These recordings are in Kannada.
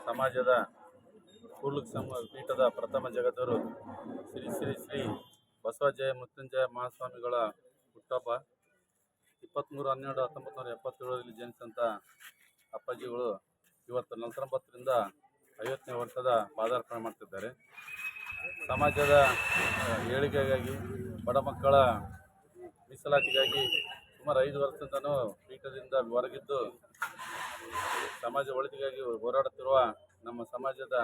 ಸಮಾಜದ ಕೂಡ್ಲಿಗಿ ಪೀಠದ ಪ್ರಥಮ ಜಗದ್ಗುರು ಶ್ರೀ ಶ್ರೀ ಶ್ರೀ ಬಸವಜಯ ಮೃತ್ಯುಂಜಯ ಮಹಾಸ್ವಾಮಿಗಳ ಹುಟ್ಟುಹಬ್ಬ 23/12/1977 ಜನಿಸಿದಂಥ ಅಪ್ಪಾಜಿಗಳು ಇವತ್ತು 49ರಿಂದ 50ನೇ ವರ್ಷದ ಪಾದಾರ್ಪಣೆ ಮಾಡ್ತಿದ್ದಾರೆ. ಸಮಾಜದ ಏಳಿಗೆಗಾಗಿ, ಬಡ ಮಕ್ಕಳ ಮೀಸಲಾತಿಗಾಗಿ ಸುಮಾರು 5 ವರ್ಷದಿಂದನೂ ಪೀಠದಿಂದ ಹೊರಗಿದ್ದು ಸಮಾಜ ಒಳಿತಿಗಾಗಿ ಹೋರಾಡುತ್ತಿರುವ ನಮ್ಮ ಸಮಾಜದ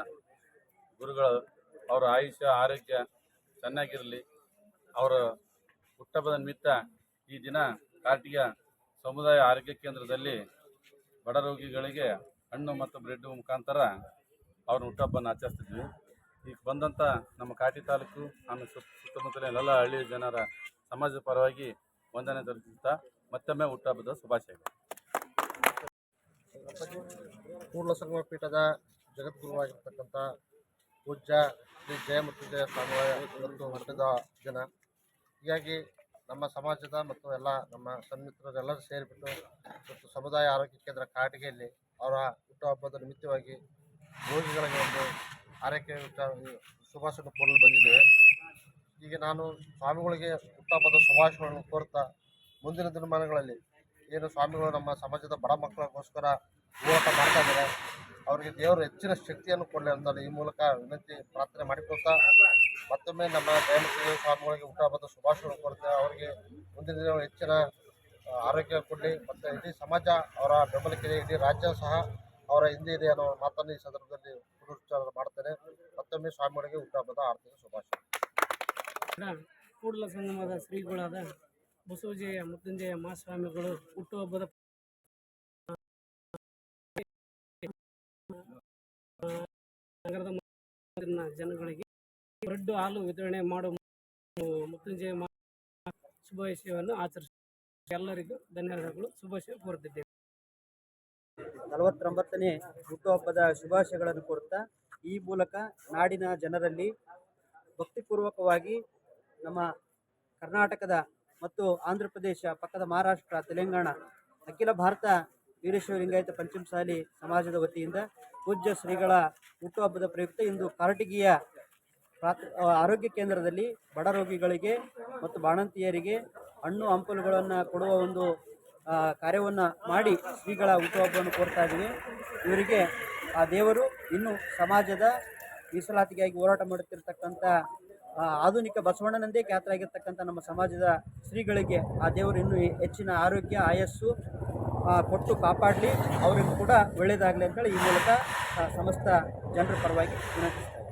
ಗುರುಗಳು ಅವರ ಆಯುಷ್ಯ ಆರೋಗ್ಯ ಚೆನ್ನಾಗಿರಲಿ. ಅವರ ಹುಟ್ಟುಹಬ್ಬದ ನಿಮಿತ್ತ ಈ ದಿನ ಕಾರಟಗಿ ಸಮುದಾಯ ಆರೋಗ್ಯ ಕೇಂದ್ರದಲ್ಲಿ ಬಡ ರೋಗಿಗಳಿಗೆ ಹಣ್ಣು ಮತ್ತು ಬ್ರೆಡ್ ಮುಖಾಂತರ ಅವ್ರ ಹುಟ್ಟುಹಬ್ಬನ ಆಚರಿಸ್ತಿದ್ವಿ. ಈಗ ಬಂದಂಥ ನಮ್ಮ ಕಾರಟಗಿ ತಾಲೂಕು ಆಮೇಲೆ ಸುತ್ತಮುತ್ತಲಿನ ಎಲ್ಲ ಹಳ್ಳಿ ಜನರ ಸಮಾಜದ ಪರವಾಗಿ ವಂದನೆ ಸಲ್ಲಿಸುತ್ತಾ ಮತ್ತೊಮ್ಮೆ ಹುಟ್ಟುಹಬ್ಬದ ಶುಭಾಶಯಗಳು. ಕೂಡಲ ಸಂಗಮ ಪೀಠದ ಜಗದ್ಗುರುವಾಗಿರ್ತಕ್ಕಂಥ ಪೂಜ್ಯ ಶ್ರೀ ಜಯಮೃತ್ಯುಂಜಯ ಸ್ವಾಮಿಗಳ ಇವತ್ತು ಹುಟ್ಟಿದ ದಿನ. ಹೀಗಾಗಿ ನಮ್ಮ ಸಮಾಜದ ಮತ್ತು ಎಲ್ಲ ನಮ್ಮ ಸನ್ಮಿತ್ರರೆಲ್ಲರೂ ಸೇರಿಬಿಟ್ಟು ಮತ್ತು ಸಮುದಾಯ ಆರೋಗ್ಯ ಕೇಂದ್ರ ಕಾರಟಗಿಯಲ್ಲಿ ಅವರ ಹುಟ್ಟುಹಬ್ಬದ ನಿಮಿತ್ತವಾಗಿ ರೋಗಿಗಳಿಗೆ ಒಂದು ಆರೈಕೆ ಶುಭಾಶಯ ಕೋರಲು ಬಂದಿದ್ದೇವೆ. ಈಗ ನಾನು ಸ್ವಾಮಿಗಳಿಗೆ ಹುಟ್ಟುಹಬ್ಬದ ಶುಭಾಶಯಗಳನ್ನು ಕೋರ್ತಾ ಮುಂದಿನ ದಿನಮಾನಗಳಲ್ಲಿ ಏನು ಸ್ವಾಮಿಗಳು ನಮ್ಮ ಸಮಾಜದ ಬಡ ಮಕ್ಕಳಿಗೋಸ್ಕರ ಹೋರಾಟ ಮಾಡ್ತಾ ಇದ್ದಾರೆ, ಅವರಿಗೆ ದೇವರು ಹೆಚ್ಚಿನ ಶಕ್ತಿಯನ್ನು ಕೊಡಲಿ ಅಂತ ಈ ಮೂಲಕ ವಿನಂತಿ ಪ್ರಾರ್ಥನೆ ಮಾಡಿಕೊಳ್ತಾ ಮತ್ತೊಮ್ಮೆ ನಮ್ಮ ಜಯಮೃತ್ಯುಂಜಯ ಸ್ವಾಮಿಗಳಿಗೆ ಹುಟ್ಟುಹಬ್ಬದ ಶುಭಾಶಯಗಳನ್ನು ಕೋರ್ತೇವೆ. ಅವರಿಗೆ ಮುಂದಿನ ದಿನ ಹೆಚ್ಚಿನ ಆರೋಗ್ಯ ಕೊಡಲಿ ಮತ್ತು ಇಡೀ ಸಮಾಜ ಅವರ ಬೆಂಬಲಕ್ಕಿದೆ, ಇಡೀ ರಾಜ್ಯ ಸಹ ಅವರ ಹಿಂದೆ ಇದೆ ಅನ್ನೋ ಮಾತನ್ನು ಈ ಸಂದರ್ಭದಲ್ಲಿ ಪುನರುಚ್ಚಾರ ಮಾಡ್ತೇನೆ. ಮತ್ತೊಮ್ಮೆ ಸ್ವಾಮಿಗಳಿಗೆ ಹುಟ್ಟುಹಬ್ಬದ ಆರ್ಥಿಕ ಶುಭಾಶಯ. ಕೂಡಲ ಸಂಗಮದ ಶ್ರೀಗಳಾದ ಬಸವಜಯ ಮೃತ್ಯುಂಜಯ ಮಹಾಸ್ವಾಮಿಗಳು ಹುಟ್ಟುಹಬ್ಬದ ನಗರದ ಜನಗಳಿಗೆ ಬ್ರೆಡ್ ಹಾಲು ವಿತರಣೆ ಮಾಡುವ ಮೃತ್ಯುಂಜಯ ಶುಭಾಶಯವನ್ನು ಆಚರಿಸುತ್ತಾರೆ. ಎಲ್ಲರಿಗೂ ಧನ್ಯವಾದಗಳು, ಶುಭಾಶಯ ಕೋರುತ್ತಿದ್ದೇವೆ. 49ನೇ ಹುಟ್ಟುಹಬ್ಬದ ಶುಭಾಶಯಗಳನ್ನು ಕೋರುತ್ತಾ ಈ ಮೂಲಕ ನಾಡಿನ ಜನರಲ್ಲಿ ಭಕ್ತಿಪೂರ್ವಕವಾಗಿ ನಮ್ಮ ಕರ್ನಾಟಕದ ಮತ್ತು ಆಂಧ್ರ ಪ್ರದೇಶ ಪಕ್ಕದ ಮಹಾರಾಷ್ಟ್ರ, ತೆಲಂಗಾಣ, ಅಖಿಲ ಭಾರತ ವೀರಶೈವ ಲಿಂಗಾಯತ ಪಂಚಮಸಾಲಿ ಸಮಾಜದ ವತಿಯಿಂದ ಪೂಜ್ಯ ಶ್ರೀಗಳ ಹುಟ್ಟುಹಬ್ಬದ ಪ್ರಯುಕ್ತ ಇಂದು ಕಾರಟಗಿಯ ಆರೋಗ್ಯ ಕೇಂದ್ರದಲ್ಲಿ ಬಡ ರೋಗಿಗಳಿಗೆ ಮತ್ತು ಬಾಣಂತಿಯರಿಗೆ ಹಣ್ಣು ಹಂಪಲುಗಳನ್ನು ಕೊಡುವ ಒಂದು ಕಾರ್ಯವನ್ನು ಮಾಡಿ ಶ್ರೀಗಳ ಹುಟ್ಟುಹಬ್ಬವನ್ನು ಕೋರ್ತಾ ಇದ್ದೀವಿ. ಇವರಿಗೆ ಆ ದೇವರು ಇನ್ನೂ ಸಮಾಜದ ಮೀಸಲಾತಿಗಾಗಿ ಹೋರಾಟ ಮಾಡುತ್ತಿರ್ತಕ್ಕಂಥ ಆಧುನಿಕ ಬಸವಣ್ಣನಂದೇ ಖ್ಯಾತರಾಗಿರ್ತಕ್ಕಂಥ ನಮ್ಮ ಸಮಾಜದ ಶ್ರೀಗಳಿಗೆ ಆ ದೇವರು ಇನ್ನೂ ಹೆಚ್ಚಿನ ಆರೋಗ್ಯ ಆಯಸ್ಸು ಕೊಟ್ಟು ಕಾಪಾಡಲಿ, ಅವರಿಗೂ ಕೂಡ ಒಳ್ಳೆಯದಾಗಲಿ ಅಂತೇಳಿ ಈ ಮೂಲಕ ಸಮಸ್ತ ಜನರ ಪರವಾಗಿ ವಿನಂತಿಸ್ತಾರೆ.